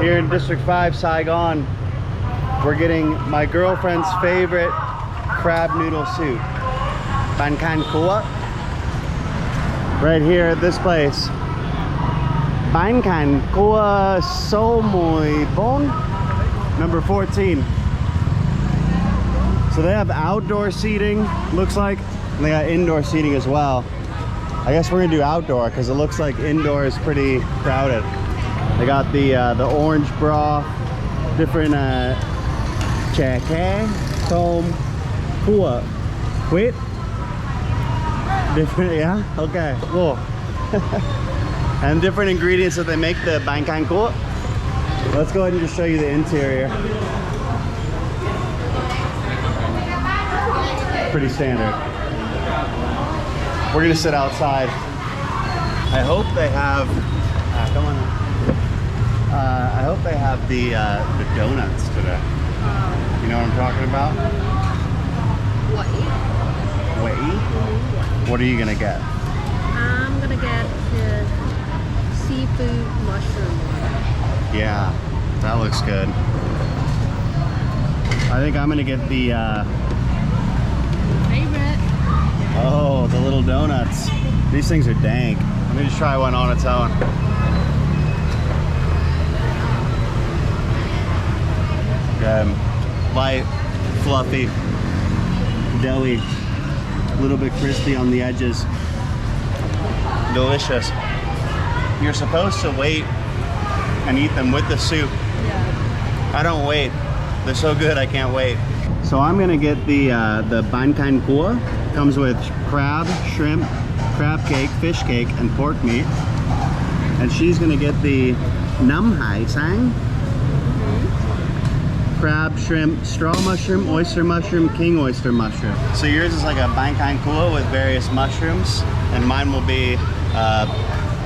Here in District 5, Saigon, we're getting my girlfriend's favorite crab noodle soup. Bánh Canh Cua. Right here at this place. Bánh Canh Cua số 14, number 14. So they have outdoor seating, looks like, and they got indoor seating as well. I guess we're gonna do outdoor because it looks like indoor is pretty crowded. They got the orange broth, different chả cá, tôm, cua, quýt. Different, yeah? Okay, cool. And different ingredients that they make the Bánh Canh Cua. Let's go ahead and just show you the interior. Pretty standard. We're gonna sit outside. I hope they have, come on. I hope they have the donuts today. You know what I'm talking about? Wait. What are you gonna get? I'm gonna get the seafood mushroom one. Yeah, that looks good. I think I'm gonna get the favorite. oh, the little donuts. These things are dank. Let me just try one on its own. Light, fluffy, doughy, a little bit crispy on the edges. Delicious. You're supposed to wait and eat them with the soup. Yeah. I don't wait. They're so good, I can't wait. So I'm gonna get the Bánh Canh Cua. Comes with crab, shrimp, crab cake, fish cake, and pork meat. And she's gonna get the Nam Hải Sang. Crab, shrimp, straw mushroom, oyster mushroom, king oyster mushroom. So yours is like a Bánh Canh Cua with various mushrooms, and mine will be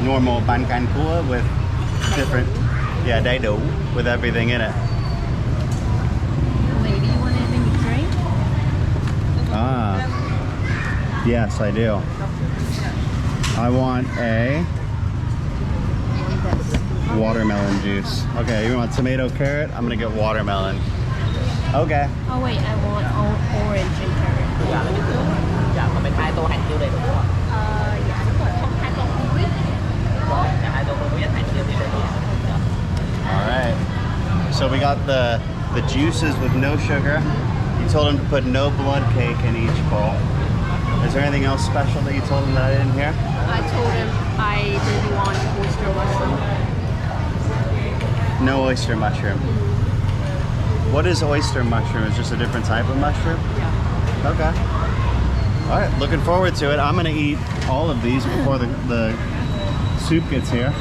normal Bánh Canh Cua with different, yeah, đầy đủ, with everything in it. Lady, you want anything to drink? Ah, yes, I do. I want a watermelon juice. Okay, you want tomato carrot? I'm gonna get watermelon. Okay. Oh wait, I want orange and carrot. Dạ còn bên 2 tô hạt tiêu đầy đủ không ạ? Dạ đúng rồi, không 2 tô không biết. Rồi, 2 tô không biết hạt tiêu thì đầy đủ. All right. So we got the juices with no sugar. You told him to put no blood cake in each bowl. Is there anything else special that you told him that I didn't hear? I told him I didn't want oyster mushroom. No oyster mushroom. What is oyster mushroom? It's just a different type of mushroom? Yeah. Okay. All right, looking forward to it. I'm gonna eat all of these before the soup gets here.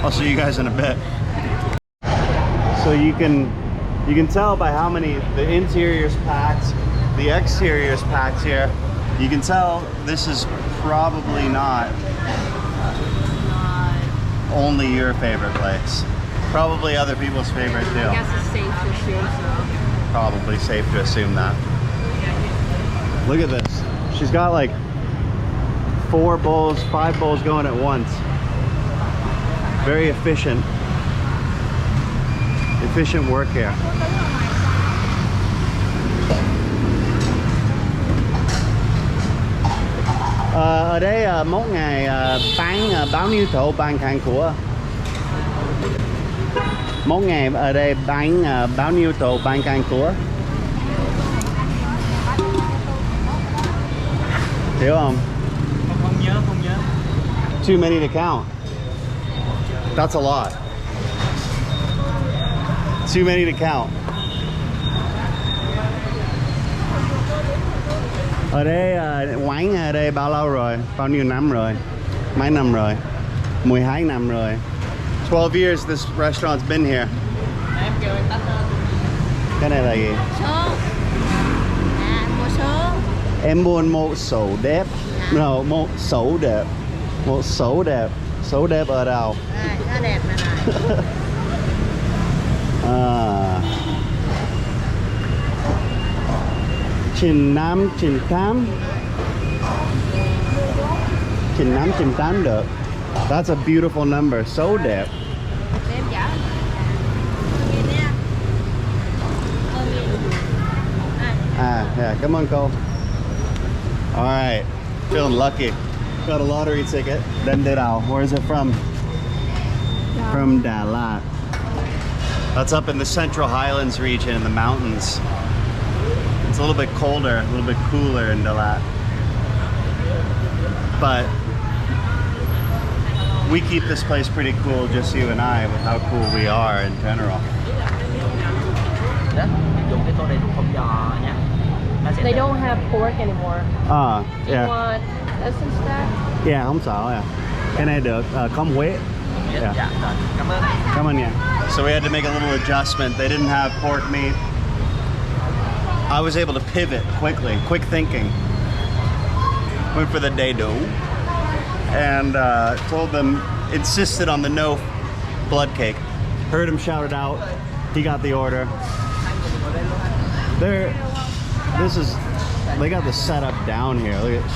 I'll see you guys in a bit. So you can tell by how many, the interior's packed, the exterior's packed here. You can tell this is probably not only your favorite place. Probably other people's favorite too. I guess it's safe to assume so. Probably safe to assume that. Look at this. She's got like 4 bowls, 5 bowls going at once. Very efficient. Efficient work here. Ở đây mỗi ngày bán bao nhiêu tổ Bánh Canh Cua? Mỗi ngày ở đây bán bao nhiêu tổ Bánh Canh Cua? Hiểu không? Không nhớ. Too many to count. That's a lot. Too many to count. Ở đây quán ở đây bao lâu rồi? Bao nhiêu năm rồi? Mấy năm rồi? 12 năm rồi. 12 years this restaurant's been here. Em kêu em tách hơn. Cái này là gì? Số. Mua số. Em muốn một số đẹp. No, một số đẹp. Một số đẹp. Số đẹp ở đâu? Nó đẹp này này. Chín năm, chín tám. Chín năm, chín tám được. That's a beautiful number. So đẹp. Em giả Yeah, come on, Cole. All right, feeling lucky. Got a lottery ticket. Then did out. Where is it from? From Dalat. That's up in the Central Highlands region in the mountains. It's a little bit colder, a little bit cooler in Dalat. But we keep this place pretty cool, just you and I, with how cool we are in general. They don't have pork anymore. Do you Yeah. want this instead? Yeah, không sợ à. Cái này được không Huế. Yeah. Come on, yeah. So we had to make a little adjustment. They didn't have pork meat. I was able to pivot quickly, quick thinking. Went for the day dough and told them, insisted on the no blood cake. Heard him shout it out. He got the order. They got the setup down here. Look at,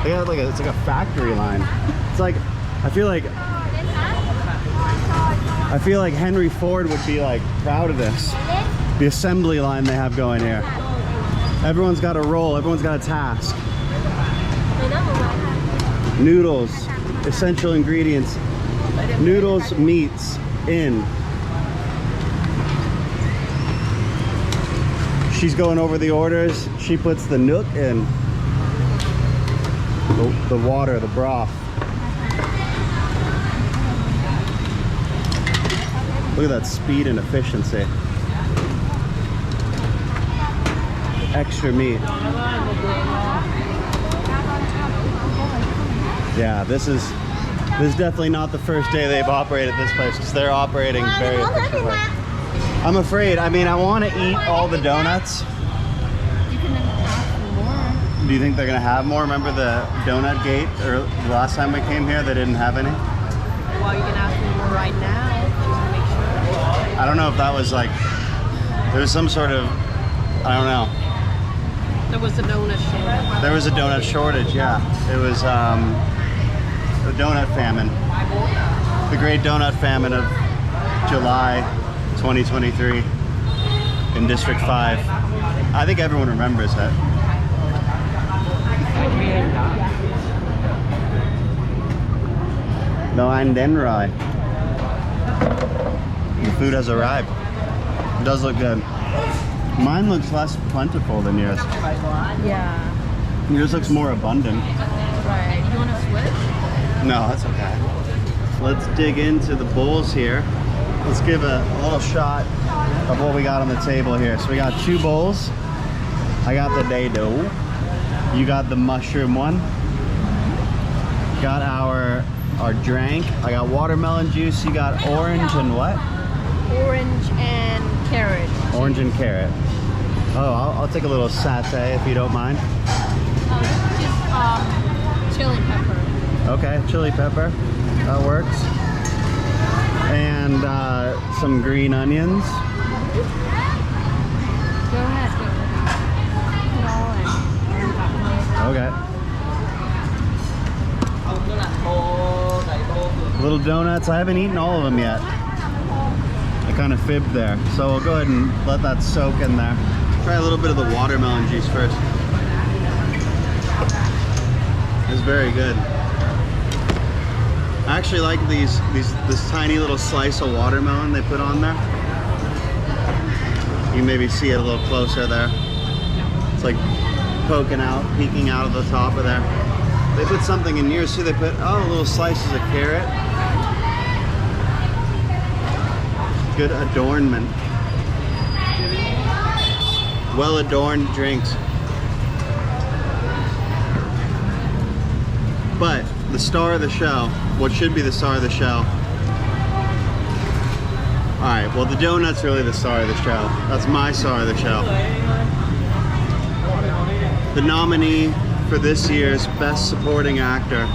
they got like it's like a factory line. It's like, I feel like Henry Ford would be like proud of this. The assembly line they have going here. Everyone's got a role, everyone's got a task. Noodles, essential ingredients. Noodles, meats, in. She's going over the orders. She puts the nook in. The water, the broth. Look at that speed and efficiency. Extra meat. Yeah, this is definitely not the first day they've operated this place, because they're operating very efficiently. I'm afraid, I mean, I want to eat all the donuts. You can ask for more. Do you think they're going to have more? Remember the donut gate, or the last time we came here, they didn't have any? Well, you can ask for more right now, just to make sure. I don't know if that was like, there was some sort of, I don't know. There was a donut shortage. There was a donut shortage, yeah. It was the donut famine. The great donut famine of July 2023 in District 5. I think everyone remembers that. No, I'm Denroy. The food has arrived. It does look good. Mine looks less plentiful than yours. Yeah. Yours looks more abundant. Right. You want to switch? No, that's okay. Let's dig into the bowls here. Let's give a little shot of what we got on the table here. So we got 2 bowls. I got the day dough. You got the mushroom one. Got our drink. I got watermelon juice. You got orange and what? Orange and carrot. Orange and carrot. Oh, I'll take a little satay if you don't mind. Just chili pepper. Okay, chili pepper. That works. And some green onions. Go ahead. Put all in. Okay. Little donuts. I haven't eaten all of them yet. I kind of fibbed there. So we'll go ahead and let that soak in there. Try a little bit of the watermelon juice first. It's very good. I actually like this tiny little slice of watermelon they put on there. You can maybe see it a little closer there. It's like poking out, peeking out of the top of there. They put something in yours too. They put, little slices of carrot. Good adornment. Well adorned drinks. But the star of the show, what should be the star of the show. Alright, well the donut's really the star of the show. That's my star of the show. The nominee for this year's Best Supporting Actor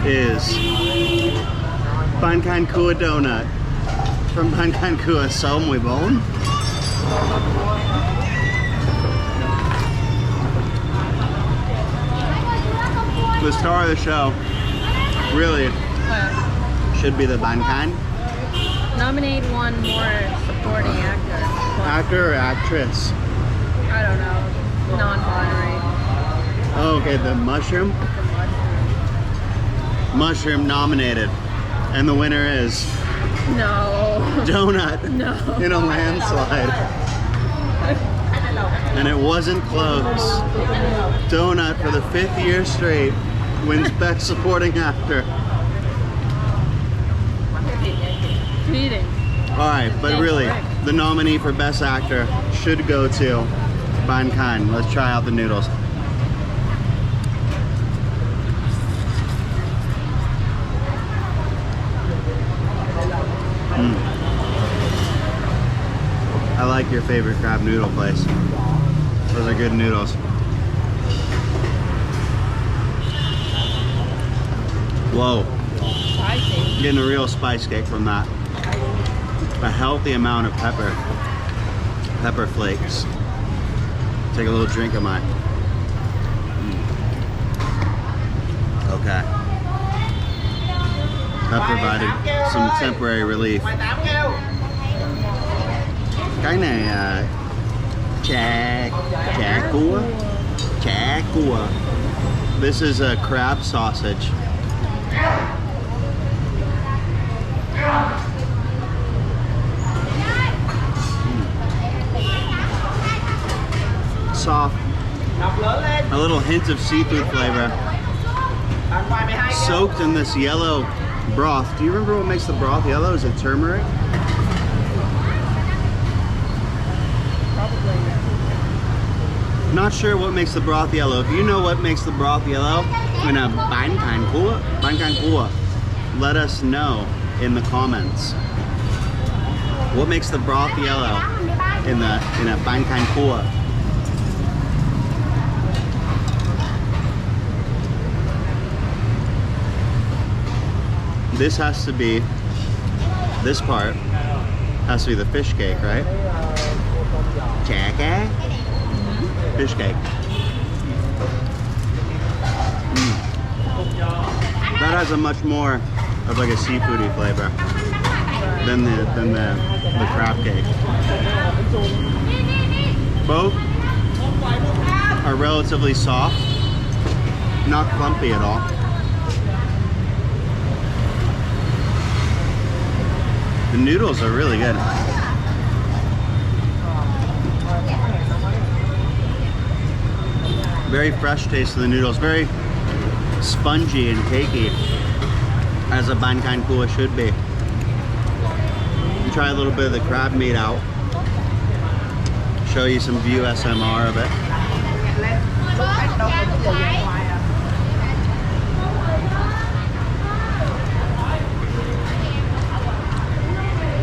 is Bánh Canh Cua Donut from Bánh Canh Cua So Muy Bon. The star of the show really should be the Banh Canh. Nominate one more supporting actor. Actor or actress? I don't know. Non-binary. Oh, okay, the mushroom. Mushroom nominated. And the winner is No. donut No. in a landslide. And it wasn't close. Donut for the 5th year straight wins Best Supporting Actor. Eating. Alright, but really, the nominee for Best Actor should go to Banh Canh. Let's try out the noodles. I like your favorite crab noodle place. Those are good noodles. Whoa. Spicy. Getting a real spice kick from that. A healthy amount of pepper flakes. Take a little drink of mine. Okay. That provided some temporary relief. Cái này chả cua. This is a crab sausage. Soft, a little hint of seafood flavor, soaked in this yellow broth. Do you remember what makes the broth yellow? Is it turmeric? Probably. Not sure what makes the broth yellow. If you know what makes the broth yellow in a Bánh Canh Cua, let us know in the comments. What makes the broth yellow in a Bánh Canh Cua? This has to be, this part has to be the fish cake, right? Chả cá? Fish cake. That has a much more of like a seafoody flavor than the crab cake. Both are relatively soft, not clumpy at all. The noodles are really good. Very fresh taste of the noodles, very spongy and cakey, as a Bánh Canh Cua should be. Try a little bit of the crab meat out. Show you some view SMR of it.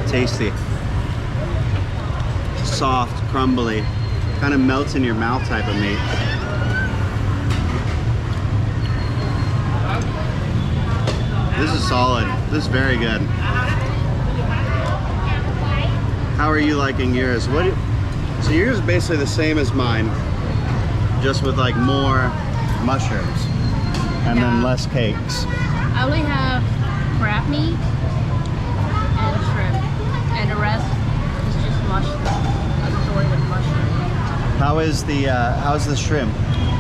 Tasty. Soft, crumbly, kind of melts in your mouth type of meat. This is solid. This is very good. How are you liking yours? So yours is basically the same as mine, just with like more mushrooms and then less cakes. I only have crab meat and shrimp, and the rest is just mushroom. A story with mushroom. How's the shrimp?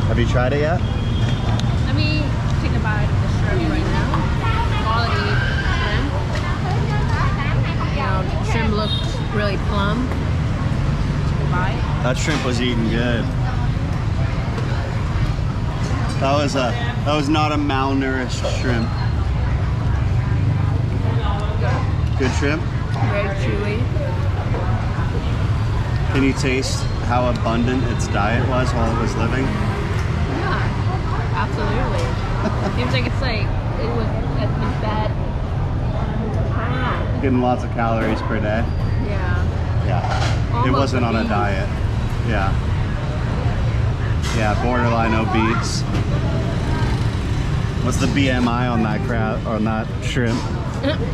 Have you tried it yet? Let me take a bite of the shrimp right now. Quality shrimp. The shrimp looks really plump. Take a bite. That shrimp was eating good. That was not a malnourished shrimp. Good shrimp? Very chewy. Can you taste how abundant its diet was while it was living? Yeah, absolutely. Seems like it's like it was at least that. Getting lots of calories per day. Yeah. Yeah. It Almost wasn't on a obese. diet. Yeah. Yeah, borderline obese. What's the BMI on that crab, on that shrimp?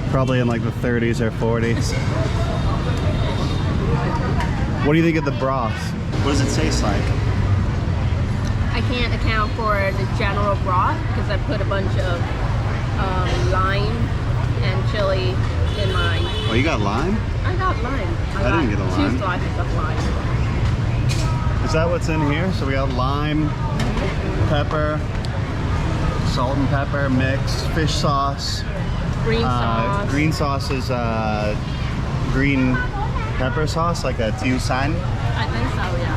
Probably in like the 30s or 40s. What do you think of the broth? What does it taste like? I can't account for the general broth because I put a bunch of lime and chili in mine. Oh, you got lime? I got lime. I didn't get a lime. 2 slices of lime. It is that what's in here? So we got lime, pepper, salt and pepper mix, fish sauce. Green sauce. Green sauce is green pepper sauce, like a tiu san. I think so, yeah.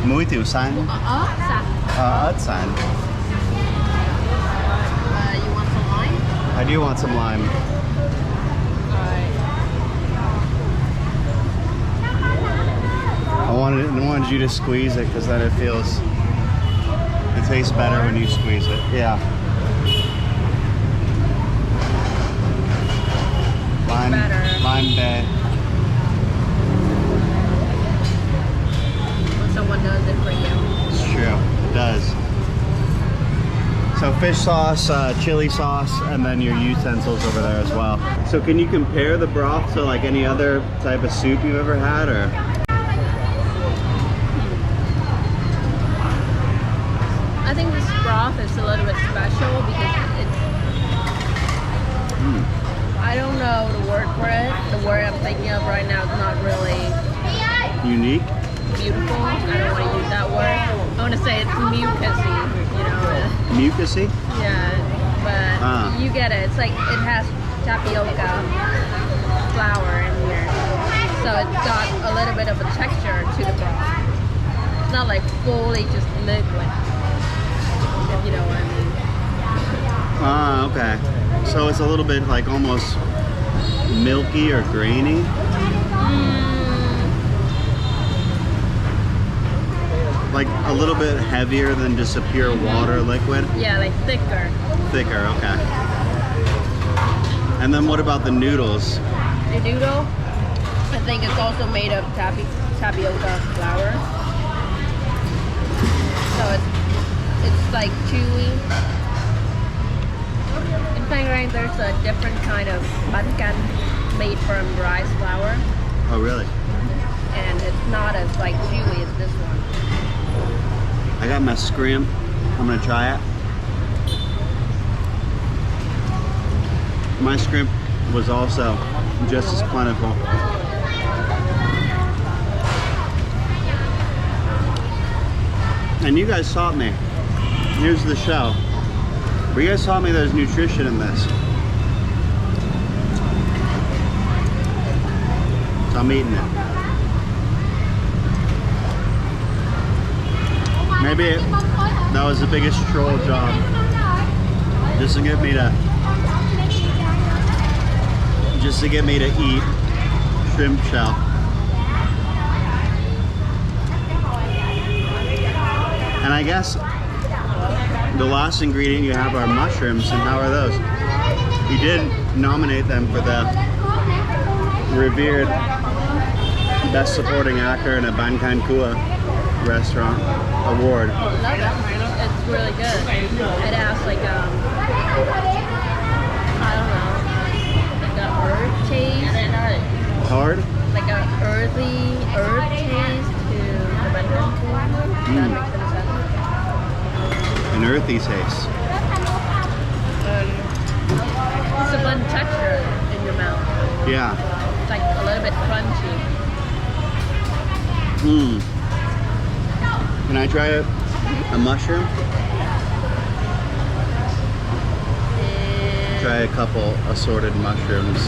Muối tiu san. Ớt san. You want some lime? I do want some lime. I wanted you to squeeze it because then it tastes better when you squeeze it. Yeah. Lime bed. When someone does it for you. It's true. It does. So fish sauce, chili sauce, and then your utensils over there as well. So can you compare the broth to like any other type of soup you've ever had, or? I think this broth is a little bit special because it's... I don't know the word for it. The word I'm thinking of right now is not really... Unique? Beautiful. I don't want to use that word. I want to say it's mucusy, you know. Mucusy? Yeah, but you get it. It's like it has tapioca flour in here. So it's got a little bit of a texture to the broth. It's not like fully just liquid. If you know what I mean. Okay. So it's a little bit like almost milky or grainy. Like a little bit heavier than just a pure water liquid. Yeah, like thicker. Thicker, okay. And then what about the noodles? The noodle, I think it's also made of tapioca flour. So it's like chewy. In Saigon, there's a different kind of bánh canh made from rice flour, Oh, really? and it's not as like chewy as this one. I got my scrim. I'm gonna try it. My scrimp was also just as plentiful. And you guys taught me. Here's the show. But you guys taught me there's nutrition in this. So I'm eating it. Maybe that was the biggest troll job. Just to get me to eat shrimp shell. And I guess the last ingredient you have are mushrooms, and how are those? You did nominate them for the revered Best Supporting Actor in a Bánh Canh Cua restaurant award. I love it. It's really good. It has like I don't know, like a herb taste. Hard? Like a earthy herb taste to the Bánh Canh Cua. That makes any sense. An earthy taste. It's a fun texture in your mouth. Yeah. It's like a little bit crunchy. Can I try a mushroom? And Try a couple assorted mushrooms.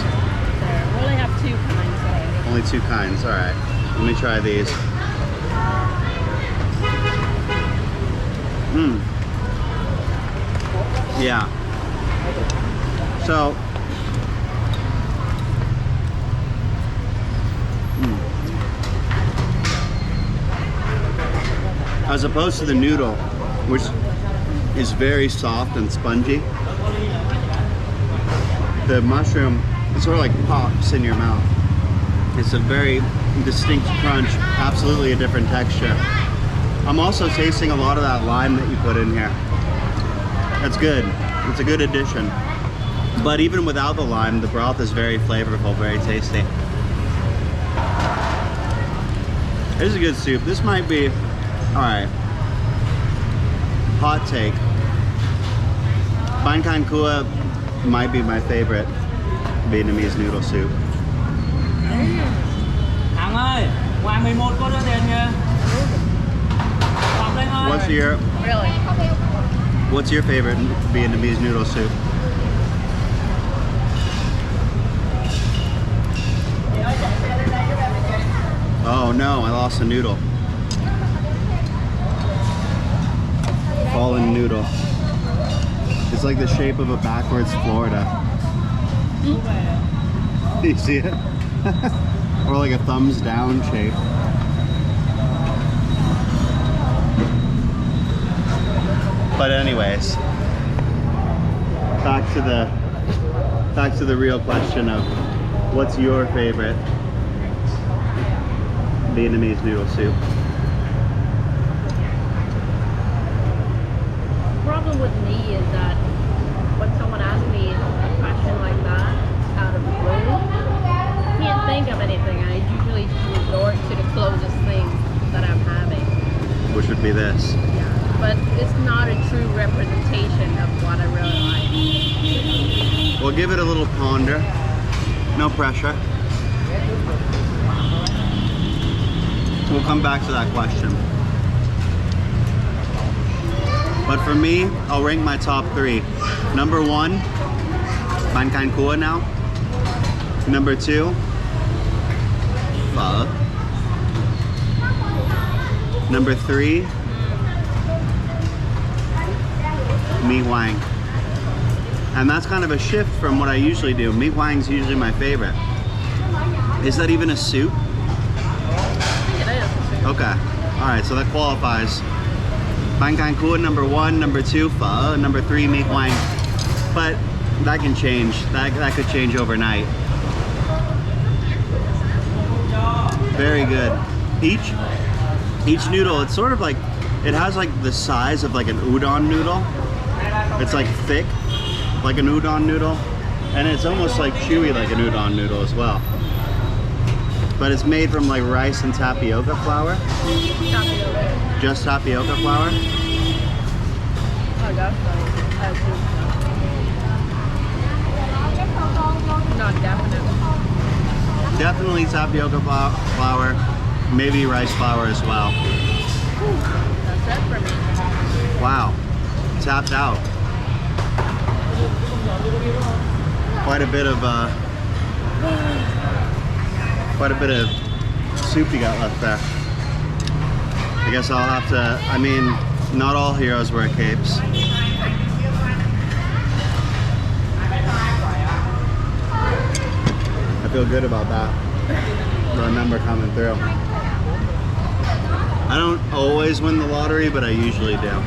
there. We only have two kinds today. Only two kinds, alright. Let me try these. Yeah. So, as opposed to the noodle, which is very soft and spongy, the mushroom sort of like pops in your mouth. It's a very distinct crunch, absolutely a different texture. I'm also tasting a lot of that lime that you put in here. That's good. It's a good addition. But even without the lime, the broth is very flavorful, very tasty. This is a good soup. This might be, alright. Hot take. Bánh Canh Cua might be my favorite Vietnamese noodle soup. Thằng ơi, ngoài 11 có đứa tiền kìa. Really? What's your favorite Vietnamese noodle soup? Oh no, I lost a noodle. Fallen noodle. It's like the shape of a backwards Florida. Do you see it? Or like a thumbs down shape. But anyways, back to the real question of what's your favorite Vietnamese noodle soup? The problem with me is that when someone asks me a question like that out of the blue, I can't think of anything. I usually resort to the closest thing that I'm having. Which would be this. Yeah, but it's not a true representation of what I really like. We'll give it a little ponder. No pressure. We'll come back to that question. But for me, I'll rank my top 3. Number 1, Bánh Canh Cua now. Number 2, pho. Number 3, Mi Hoang. And that's kind of a shift from what I usually do. Mi Hoang's usually my favorite. Is that even a soup? Okay. Alright, so that qualifies. Bánh Canh Cua, number 1, number 2, pho, number 3, Mi Hoang. But that can change. That could change overnight. Very good. Each noodle, it's sort of like, it has like the size of like an udon noodle. It's like thick, like an udon noodle. And it's almost like chewy like an udon noodle as well. But it's made from like rice and tapioca flour. Tapioca. Just tapioca flour. Oh, definitely. Not definitely. Definitely tapioca flour, maybe rice flour as well. That's it for me. Wow, tapped out. Quite a bit of soup you got left there. I guess I'll have to, I mean, not all heroes wear capes. I feel good about that. The number coming through. I don't always win the lottery, but I usually do.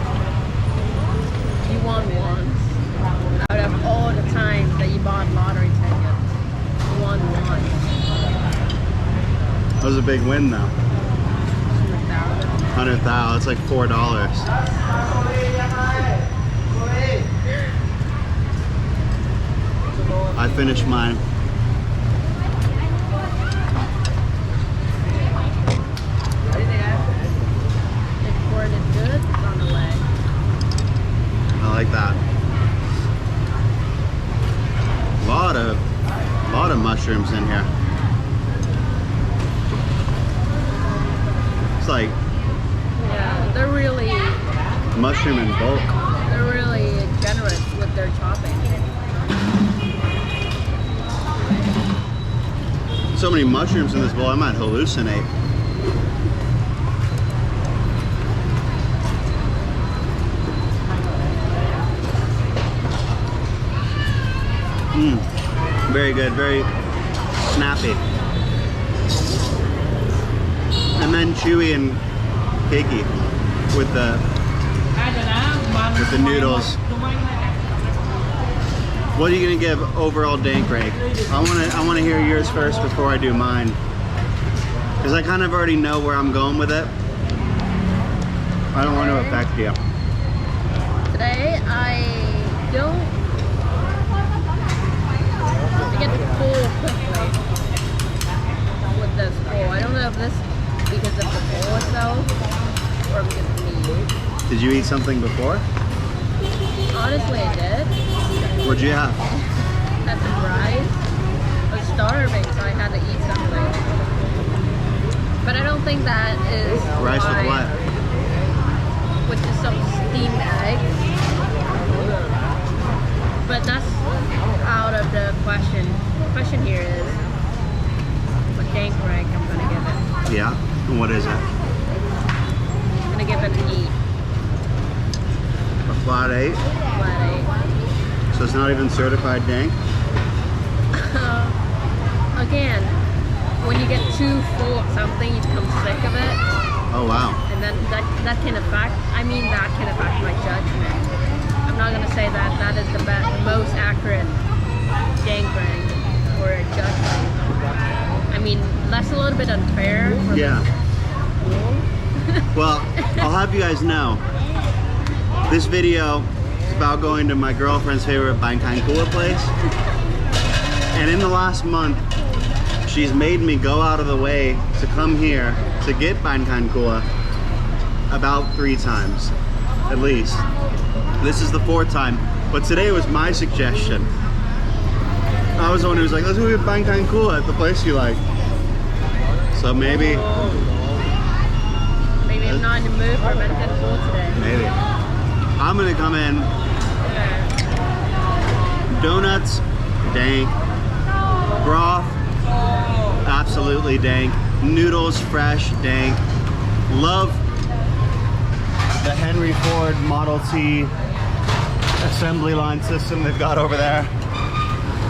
You won once. Out of all the times that you bought lottery tickets, you won once. That was a big win though. 100,000. 100,000, it's like $4. I finished mine. I like that. A lot of mushrooms in here. It's like, Yeah, they're really mushroom in bulk. They're really generous with their chopping. So many mushrooms in this bowl, I might hallucinate. Very good, very snappy. And then chewy and cakey with the noodles. What are you gonna give overall dank rate? I wanna hear yours first before I do mine. Because I kind of already know where I'm going with it. I don't want to affect you. Today I don't get full quickly with this bowl. I don't know if this because of the bowl itself or because of me. Did you eat something before? Honestly, I did. What'd you have? Had some rice. I was starving, so I had to eat something. But I don't think that is Rice why. with what? which is some steamed eggs. But that's out of the question. The question here is what dank rank I'm gonna give it. Yeah. And what is it? I'm gonna give it an 8. A flat 8? Flat 8. So it's not even certified dank? Again, when you get too full of something, you become sick of it. Oh wow. And then that can affect, that can affect my judgment. I'm not gonna say that that is the most accurate dank rank or a judgment. I mean, that's a little bit unfair for Yeah. Well, I'll have you guys know, this video is about going to my girlfriend's favorite Bánh Canh Cua place. And in the last month, she's made me go out of the way to come here to get Bánh Canh Cua about 3 times, at least. This is the 4th time, but today was my suggestion. I was the one who was like, let's go get Bánh Canh Cua at the place you like. So maybe I'm not in the mood for Bánh Canh Cua today. Maybe. I'm gonna come in. Donuts, dank. Broth, absolutely dank. Noodles, fresh, dank. Love the Henry Ford Model T assembly line system they've got over there.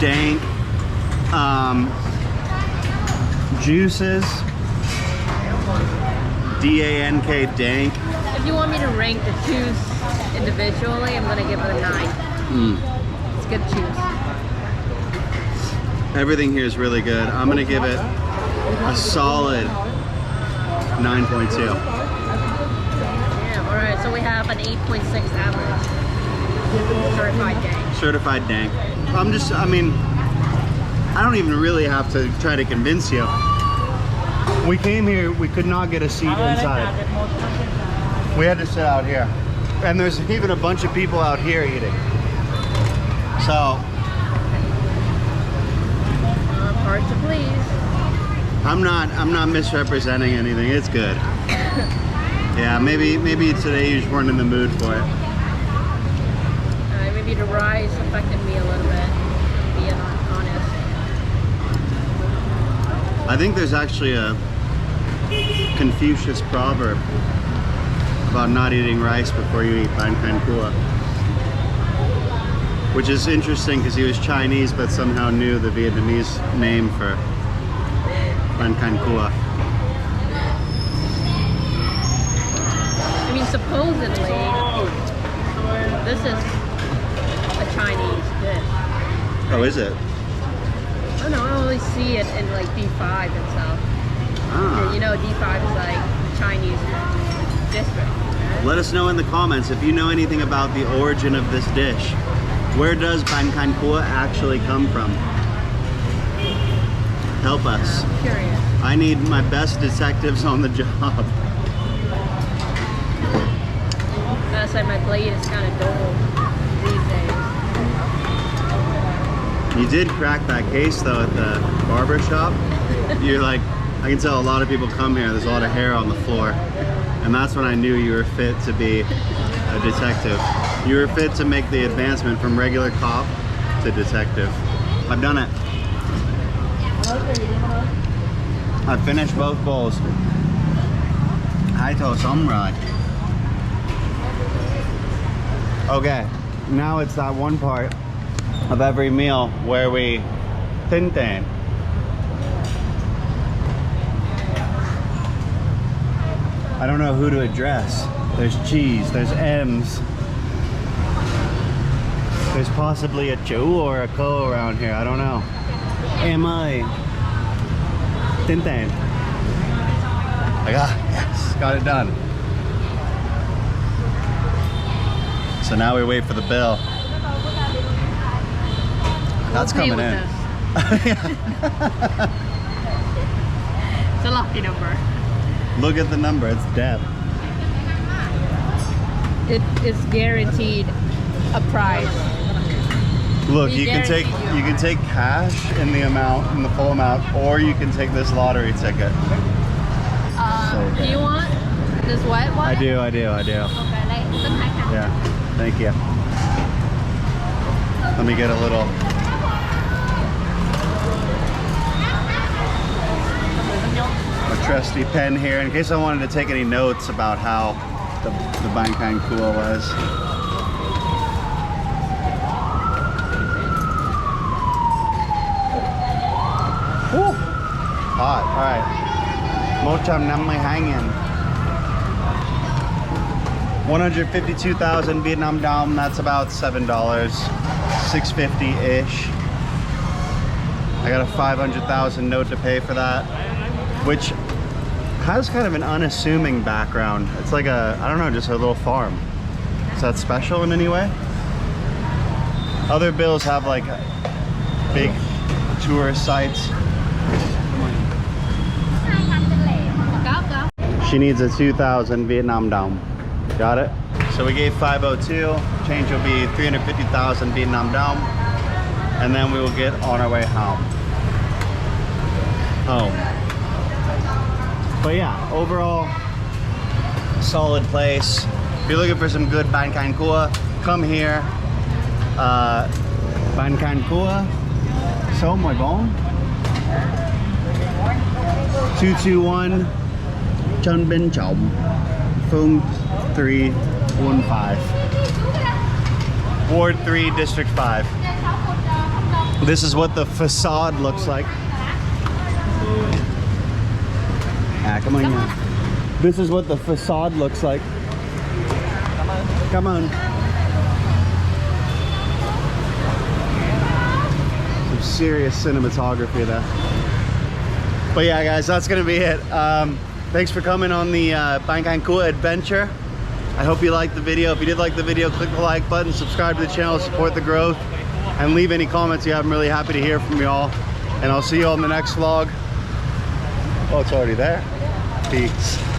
Dank. Juices. D-A-N-K, dank. If you want me to rank the juice individually, I'm gonna give it a 9. It's good juice. Everything here is really good. I'm gonna give it a solid 9.2. Yeah, alright, so we have an 8.6 average. Certified dank. Certified dank. I don't even really have to try to convince you. We came here, we could not get a seat inside. We had to sit out here. And there's even a bunch of people out here eating. So, hard to please. I'm not misrepresenting anything. It's good. Yeah, maybe today you just weren't in the mood for it. Maybe the rice affected me a little bit, being honest. I think there's actually a Confucius proverb about not eating rice before you eat Bánh Canh Cua. Which is interesting because he was Chinese but somehow knew the Vietnamese name for Bánh Canh Cua. I mean, supposedly, this is a Chinese dish. Oh, is it? Oh no, I only see it in like D5 and stuff. Ah. And you know, D5 is like Chinese district. Right? Let us know in the comments if you know anything about the origin of this dish. Where does Bánh Canh Cua actually come from? Help us. I'm curious. I need my best detectives on the job. I say my blade is kind of dull these days. You did crack that case though at the barber shop. You're like, I can tell a lot of people come here, there's a lot of hair on the floor. And that's when I knew you were fit to be a detective. You were fit to make the advancement from regular cop to detective. I've done it. I finished both bowls. Haito Samurai. Okay, now it's that one part of every meal where we tintin. I don't know who to address. There's cheese, there's M's. There's possibly a Chu or a Ko around here, I don't know. Am I? Tintin. Yes, got it done. So now we wait for the bill. That's coming in. It's a lucky number. Look at the number, it's Deb. It is guaranteed a prize. Look, We you can take guarantee you can take cash in the amount, in the full amount, or you can take this lottery ticket. Do you want this white one? I do. Okay, Yeah, thank you. Let me get a little. A trusty pen here in case I wanted to take any notes about how the Bánh Canh Cua was. Woo! Hot, all right. 152.000. 152,000 Vietnam dong, that's about $7, $6.50-ish. I got a 500,000 note to pay for that, which has kind of an unassuming background. It's like a, I don't know, just a little farm. Is that special in any way? Other bills have like big tourist sites. She needs a 2,000 Vietnam dong. Got it? So we gave 502. Change will be 350,000 Vietnam dong. And then we will get on our way home. But yeah, overall, solid place. If you're looking for some good Bánh Canh Cua, come here. Bánh Canh Cua, số 14, 221 Trần, Trọng, Phường 315, Ward 3, District 5. This is what the facade looks like. Ah, come on, yeah. This is what the facade looks like. Come on. Some serious cinematography there. But yeah, guys, that's gonna be it. Thanks for coming on the Bánh Canh Cua adventure. I hope you liked the video. If you did like the video, click the like button, subscribe to the channel, support the growth, and leave any comments you have. I'm really happy to hear from you all. And I'll see you all in the next vlog. Oh, it's already there. Peace.